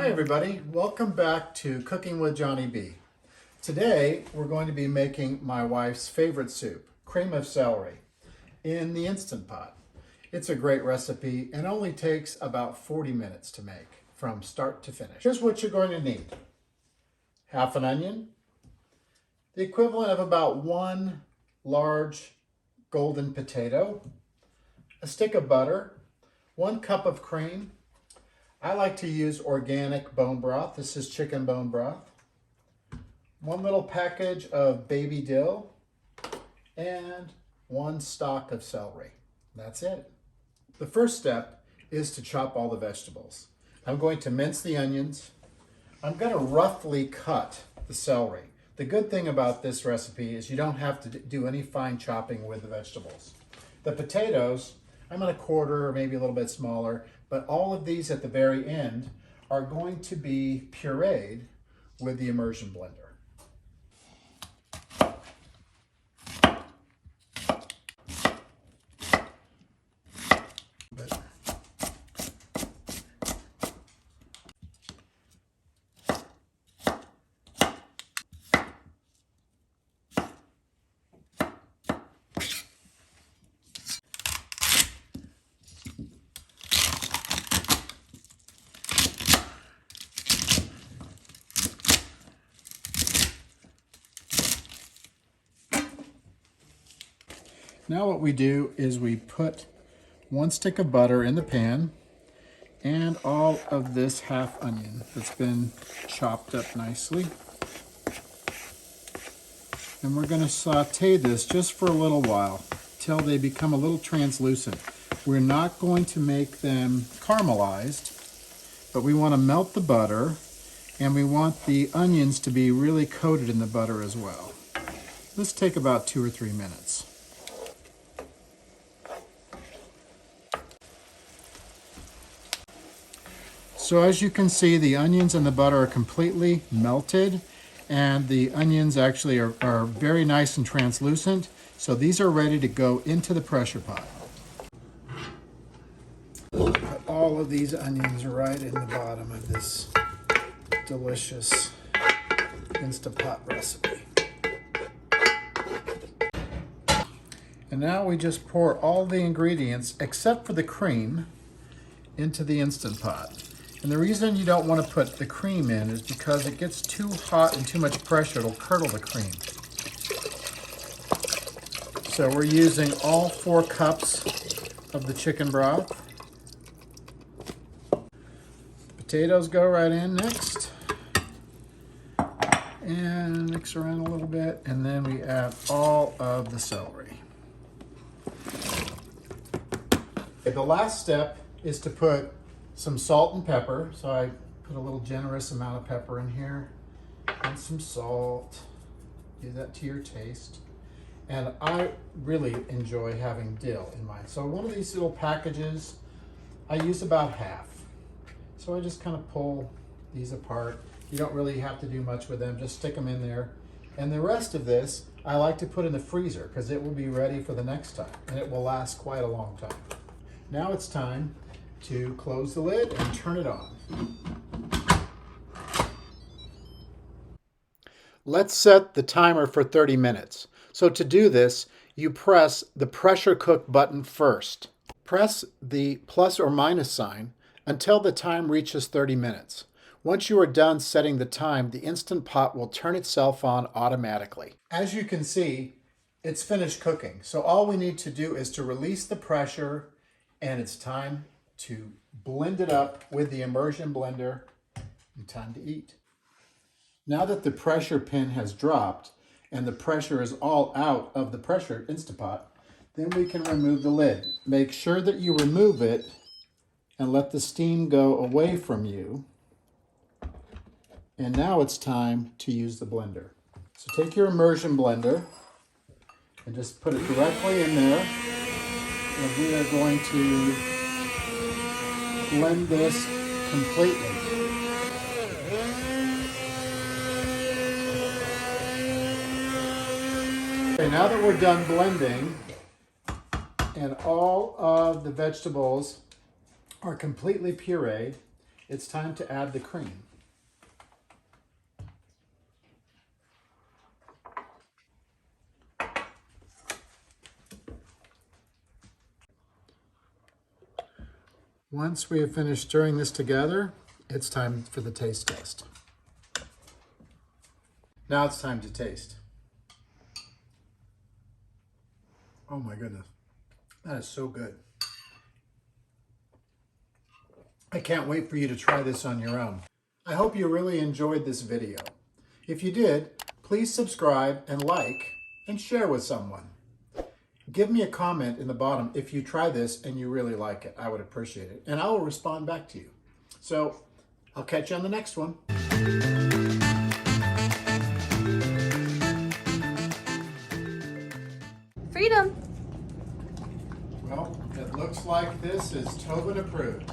Hi everybody, welcome back to Cooking with Johnny B. Today we're going to be making my wife's favorite soup, cream of celery, in the Instant Pot. It's a great recipe and only takes about 40 minutes to make from start to finish. Here's what you're going to need. Half an onion, the equivalent of about one large golden potato, a stick of butter, 1 cup of cream. I like to use organic bone broth. This is chicken bone broth. 1 little package of baby dill and 1 stalk of celery. That's it. The first step is to chop all the vegetables. I'm going to mince the onions. I'm going to roughly cut the celery. The good thing about this recipe is you don't have to do any fine chopping with the vegetables. The potatoes, I'm going to quarter or maybe a little bit smaller, but all of these at the very end are going to be pureed with the immersion blender. Now what we do is we put 1 stick of butter in the pan and all of this half onion that's been chopped up nicely. And we're going to saute this just for a little while till they become a little translucent. We're not going to make them caramelized, but we want to melt the butter and we want the onions to be really coated in the butter as well. This take about 2 or 3 minutes. So as you can see, the onions and the butter are completely melted, and the onions actually are very nice and translucent. So these are ready to go into the pressure pot. Put all of these onions right in the bottom of this delicious Instant Pot recipe. And now we just pour all the ingredients, except for the cream, into the Instant Pot. And the reason you don't want to put the cream in is because it gets too hot and too much pressure, it'll curdle the cream. So we're using all 4 cups of the chicken broth. Potatoes go right in next. And mix around a little bit, and then we add all of the celery. Okay, the last step is to put some salt and pepper. So I put a little generous amount of pepper in here and some salt. Do that to your taste. And I really enjoy having dill in mine. So one of these little packages, I use about half. So I just kind of pull these apart. You don't really have to do much with them, just stick them in there. And the rest of this, I like to put in the freezer because it will be ready for the next time and it will last quite a long time. Now it's time to close the lid and turn it on. Let's set the timer for 30 minutes. So to do this, you press the pressure cook button first. Press the plus or minus sign until the time reaches 30 minutes. Once you are done setting the time, the Instant Pot will turn itself on automatically. As you can see, it's finished cooking. So all we need to do is to release the pressure, and it's time to blend it up with the immersion blender and time to eat. Now that the pressure pin has dropped and the pressure is all out of the pressure Instant Pot, then we can remove the lid. Make sure that you remove it and let the steam go away from you. And now it's time to use the blender. So take your immersion blender and just put it directly in there. And we are going to blend this completely. Okay, now that we're done blending and all of the vegetables are completely pureed, It's time to add the cream. Once we have finished stirring this together, it's time for the taste test. Now it's time to taste. Oh my goodness, that is so good. I can't wait for you to try this on your own. I hope you really enjoyed this video. If you did, please subscribe and like and share with someone. Give me a comment in the bottom if you try this and you really like it. I would appreciate it. And I will respond back to you. So I'll catch you on the next one. Freedom! Well, it looks like this is Tobin approved.